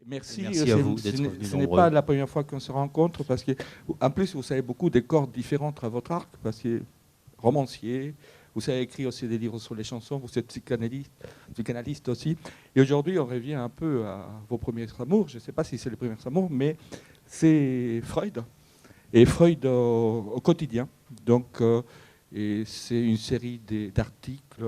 Merci. Merci à vous d'être venus Ce n'est nombreux. pas la première fois qu'on se rencontre, parce que, en plus, vous avez beaucoup de cordes différentes à votre arc, parce que romancier, vous avez écrit aussi des livres sur les chansons, vous êtes psychanalyste aussi. Et aujourd'hui, on revient un peu à vos premiers amours. Je ne sais pas si c'est les premiers amours, mais c'est Freud. Et Freud au quotidien. Donc, et c'est une série d'articles,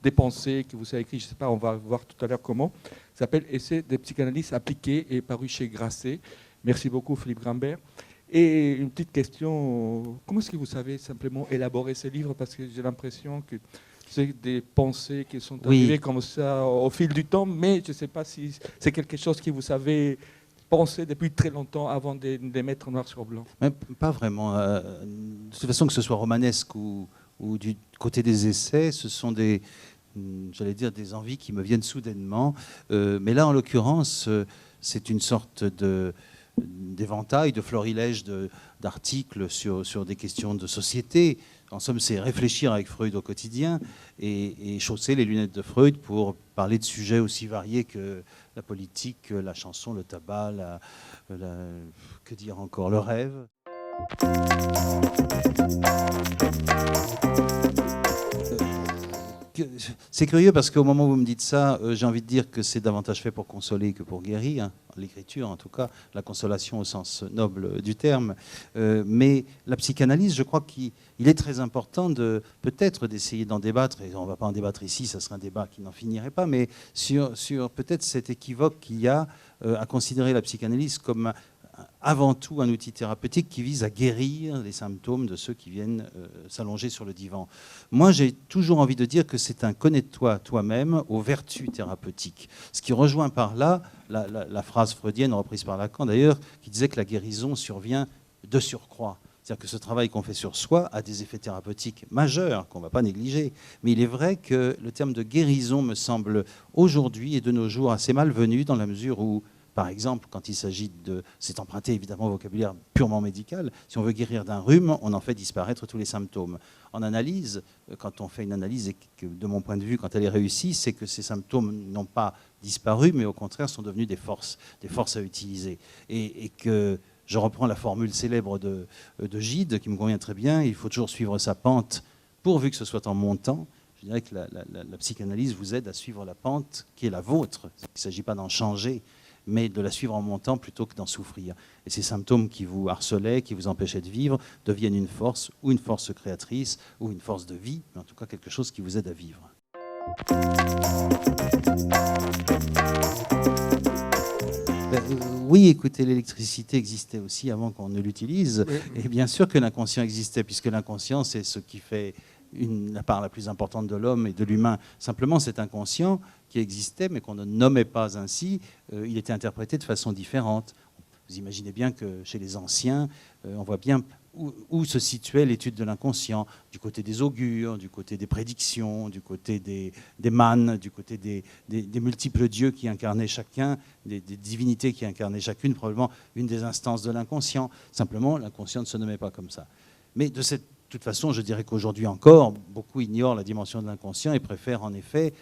des pensées que vous avez écrits, je ne sais pas, on va voir tout à l'heure comment. Ça s'appelle Essai des psychanalystes appliqués et paru chez Grasset. Merci beaucoup, Philippe Grimbert. Et une petite question, comment est-ce que vous savez simplement élaborer ces livres? Parce que j'ai l'impression que c'est des pensées qui sont arrivées comme ça au fil du temps, mais je ne sais pas si c'est quelque chose que vous savez penser depuis très longtemps avant de les mettre noir sur blanc. Même pas vraiment. De toute façon, que ce soit romanesque ou du côté des essais, ce sont j'allais dire, des envies qui me viennent soudainement. Mais là, en l'occurrence, c'est une sorte d'éventail, de florilège d'articles sur des questions de société. En somme, c'est réfléchir avec Freud au quotidien et chausser les lunettes de Freud pour parler de sujets aussi variés que la politique, la chanson, le tabac, que dire encore, le rêve. C'est curieux parce qu'au moment où vous me dites ça, j'ai envie de dire que c'est davantage fait pour consoler que pour guérir, hein, l'écriture en tout cas, la consolation au sens noble du terme. Mais la psychanalyse, je crois qu'il est très important peut-être d'essayer d'en débattre, et on ne va pas en débattre ici, ça serait un débat qui n'en finirait pas, mais sur peut-être cet équivoque qu'il y a à considérer la psychanalyse comme avant tout un outil thérapeutique qui vise à guérir les symptômes de ceux qui viennent s'allonger sur le divan. Moi, j'ai toujours envie de dire que c'est un connais-toi toi-même aux vertus thérapeutiques. Ce qui rejoint par là la phrase freudienne reprise par Lacan d'ailleurs, qui disait que la guérison survient de surcroît. C'est-à-dire que ce travail qu'on fait sur soi a des effets thérapeutiques majeurs qu'on ne va pas négliger. Mais il est vrai que le terme de guérison me semble aujourd'hui et de nos jours assez malvenu dans la mesure où, par exemple, quand il s'agit c'est emprunté évidemment au vocabulaire purement médical, si on veut guérir d'un rhume, on en fait disparaître tous les symptômes. En analyse, quand on fait une analyse, et que, de mon point de vue, quand elle est réussie, c'est que ces symptômes n'ont pas disparu, mais au contraire sont devenus des forces à utiliser. Et que, je reprends la formule célèbre de Gide, qui me convient très bien, il faut toujours suivre sa pente, pourvu que ce soit en montant. Je dirais que la psychanalyse vous aide à suivre la pente qui est la vôtre. Il ne s'agit pas d'en changer, mais de la suivre en montant plutôt que d'en souffrir. Et ces symptômes qui vous harcelaient, qui vous empêchaient de vivre, deviennent une force, ou une force créatrice, ou une force de vie, mais en tout cas quelque chose qui vous aide à vivre. Oui, écoutez, l'électricité existait aussi avant qu'on ne l'utilise. Et bien sûr que l'inconscient existait, puisque l'inconscient, c'est ce qui fait la part la plus importante de l'homme et de l'humain. Simplement, cet inconscient qui existait, mais qu'on ne nommait pas ainsi, il était interprété de façon différente. Vous imaginez bien que chez les anciens, on voit bien où se situait l'étude de l'inconscient, du côté des augures, du côté des prédictions, du côté des mânes, du côté des multiples dieux qui incarnaient chacun, des divinités qui incarnaient chacune, probablement une des instances de l'inconscient. Simplement, l'inconscient ne se nommait pas comme ça. Mais de toute façon, je dirais qu'aujourd'hui encore, beaucoup ignorent la dimension de l'inconscient et préfèrent en effet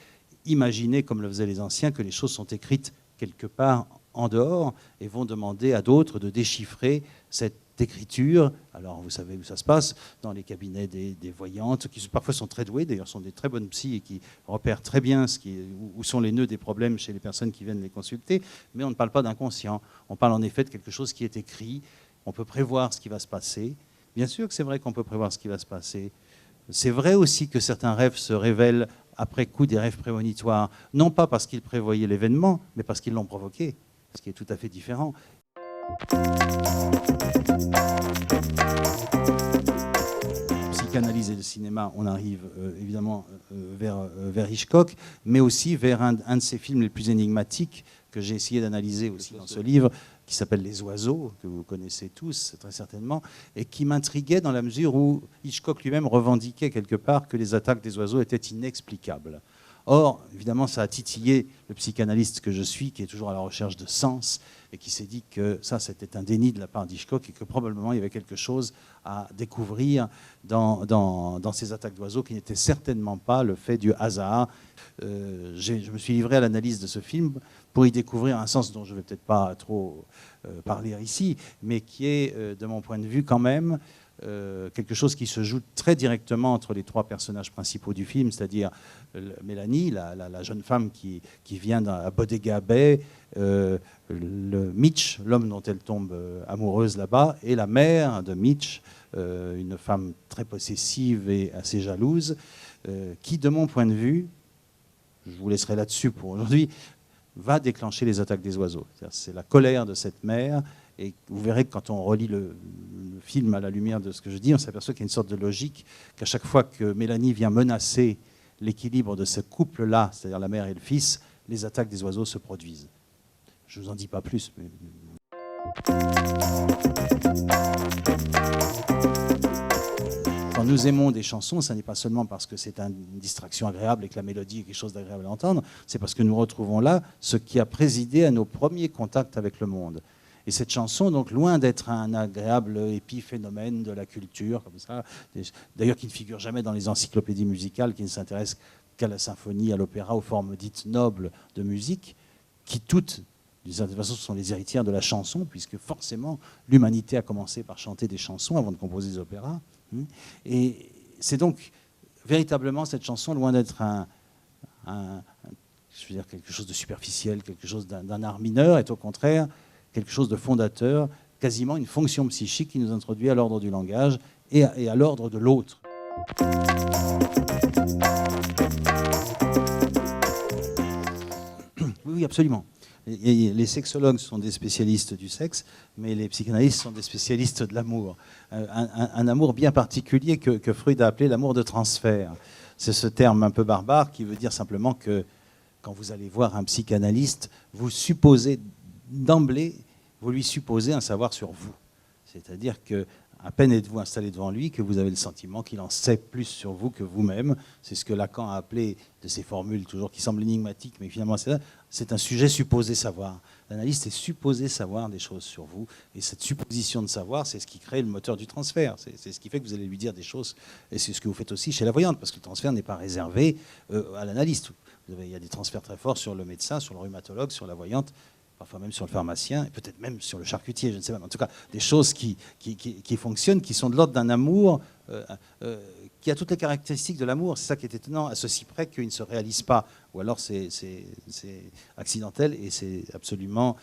imaginer, comme le faisaient les anciens, que les choses sont écrites quelque part en dehors et vont demander à d'autres de déchiffrer cette écriture. Alors vous savez où ça se passe, dans les cabinets des voyantes, qui parfois sont très douées, d'ailleurs sont des très bonnes psys et qui repèrent très bien où sont les nœuds des problèmes chez les personnes qui viennent les consulter, mais on ne parle pas d'inconscient, on parle en effet de quelque chose qui est écrit, on peut prévoir ce qui va se passer. Bien sûr que c'est vrai qu'on peut prévoir ce qui va se passer. C'est vrai aussi que certains rêves se révèlent après coup des rêves prémonitoires, non pas parce qu'ils prévoyaient l'événement, mais parce qu'ils l'ont provoqué, ce qui est tout à fait différent. Psychanalyse et le cinéma, on arrive évidemment vers Hitchcock, mais aussi vers un de ses films les plus énigmatiques que j'ai essayé d'analyser aussi dans ce livre, qui s'appelle Les Oiseaux, que vous connaissez tous très certainement, et qui m'intriguait dans la mesure où Hitchcock lui-même revendiquait quelque part que les attaques des oiseaux étaient inexplicables. Or, évidemment, ça a titillé le psychanalyste que je suis, qui est toujours à la recherche de sens, et qui s'est dit que ça, c'était un déni de la part d'Hitchcock, et que probablement il y avait quelque chose à découvrir dans ces attaques d'oiseaux, qui n'étaient certainement pas le fait du hasard. Je me suis livré à l'analyse de ce film pour y découvrir un sens dont je ne vais peut-être pas trop parler ici, mais qui est, de mon point de vue, quand même, quelque chose qui se joue très directement entre les trois personnages principaux du film, c'est-à-dire Mélanie, la jeune femme qui vient à Bodega Bay, le Mitch, l'homme dont elle tombe amoureuse là-bas, et la mère de Mitch, une femme très possessive et assez jalouse, qui, de mon point de vue, je vous laisserai là-dessus pour aujourd'hui, va déclencher les attaques des oiseaux. C'est la colère de cette mère. Et vous verrez que quand on relit le film à la lumière de ce que je dis, on s'aperçoit qu'il y a une sorte de logique, qu'à chaque fois que Mélanie vient menacer l'équilibre de ce couple-là, c'est-à-dire la mère et le fils, les attaques des oiseaux se produisent. Je ne vous en dis pas plus. Mais... Quand nous aimons des chansons, ce n'est pas seulement parce que c'est une distraction agréable et que la mélodie est quelque chose d'agréable à entendre, c'est parce que nous retrouvons là ce qui a présidé à nos premiers contacts avec le monde. Et cette chanson, donc, loin d'être un agréable épiphénomène de la culture, comme ça, d'ailleurs qui ne figure jamais dans les encyclopédies musicales, qui ne s'intéressent qu'à la symphonie, à l'opéra, aux formes dites nobles de musique, qui toutes, d'une certaine façon, sont les héritières de la chanson, puisque forcément, l'humanité a commencé par chanter des chansons avant de composer des opéras. Et c'est donc véritablement cette chanson, loin d'être je veux dire, quelque chose de superficiel, quelque chose d'un art mineur, est au contraire quelque chose de fondateur, quasiment une fonction psychique qui nous introduit à l'ordre du langage et à l'ordre de l'autre. Oui, absolument. Et les sexologues sont des spécialistes du sexe, mais les psychanalystes sont des spécialistes de l'amour. Un amour bien particulier que Freud a appelé l'amour de transfert. C'est ce terme un peu barbare qui veut dire simplement que quand vous allez voir un psychanalyste, vous supposez d'emblée, vous lui supposez un savoir sur vous. C'est-à-dire que à peine êtes-vous installé devant lui que vous avez le sentiment qu'il en sait plus sur vous que vous-même. C'est ce que Lacan a appelé, de ces formules toujours qui semblent énigmatiques, mais finalement c'est un sujet supposé savoir. L'analyste est supposé savoir des choses sur vous, et cette supposition de savoir, c'est ce qui crée le moteur du transfert. C'est ce qui fait que vous allez lui dire des choses, et c'est ce que vous faites aussi chez la voyante, parce que le transfert n'est pas réservé à l'analyste. Il y a des transferts très forts sur le médecin, sur le rhumatologue, sur la voyante, parfois même sur le pharmacien, et peut-être même sur le charcutier, je ne sais pas. En tout cas, des choses qui fonctionnent, qui sont de l'ordre d'un amour qui a toutes les caractéristiques de l'amour. C'est ça qui est étonnant, à ceci près qu'il ne se réalise pas. Ou alors c'est accidentel et c'est absolument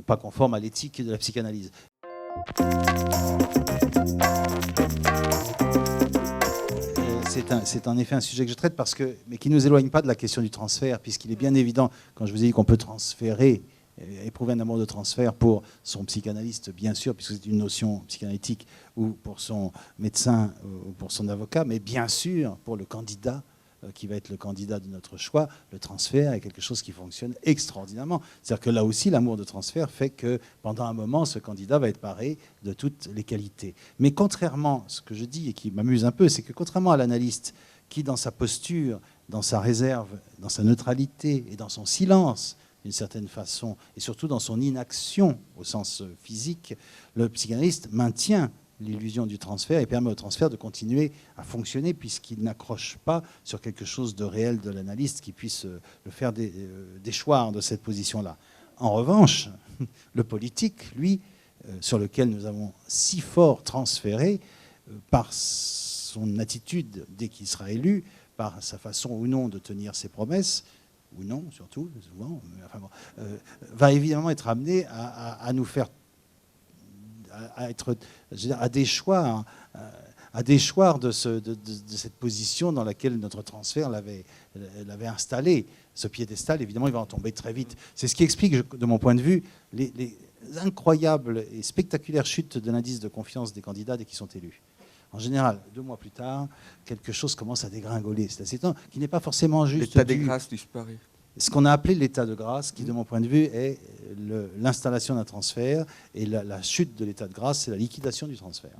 pas conforme à l'éthique de la psychanalyse. C'est en effet un sujet que je traite, mais qui ne nous éloigne pas de la question du transfert, puisqu'il est bien évident, quand je vous ai dit qu'on peut transférer, éprouver un amour de transfert pour son psychanalyste, bien sûr, puisque c'est une notion psychanalytique, ou pour son médecin, ou pour son avocat, mais bien sûr pour le candidat, qui va être le candidat de notre choix, le transfert est quelque chose qui fonctionne extraordinairement. C'est-à-dire que là aussi, l'amour de transfert fait que pendant un moment, ce candidat va être paré de toutes les qualités. Mais contrairement, ce que je dis et qui m'amuse un peu, c'est que contrairement à l'analyste qui, dans sa posture, dans sa réserve, dans sa neutralité et dans son silence, d'une certaine façon, et surtout dans son inaction au sens physique, le psychanalyste maintient l'illusion du transfert et permet au transfert de continuer à fonctionner puisqu'il n'accroche pas sur quelque chose de réel de l'analyste qui puisse le faire déchoir de cette position-là. En revanche, le politique, lui, sur lequel nous avons si fort transféré, par son attitude dès qu'il sera élu, par sa façon ou non de tenir ses promesses, ou non surtout, souvent, enfin bon, va évidemment être amené à nous faire à déchoir de cette position dans laquelle notre transfert l'avait installé. Ce piédestal, évidemment, il va en tomber très vite. C'est ce qui explique, de mon point de vue, les incroyables et spectaculaires chutes de l'indice de confiance des candidats dès qu'ils sont élus. En général, 2 mois plus tard, quelque chose commence à dégringoler. C'est assez étonnant, qui n'est pas forcément juste... L'état de grâce disparaît. Ce qu'on a appelé l'état de grâce, qui, de mon point de vue, est l'installation d'un transfert, et la chute de l'état de grâce, c'est la liquidation du transfert.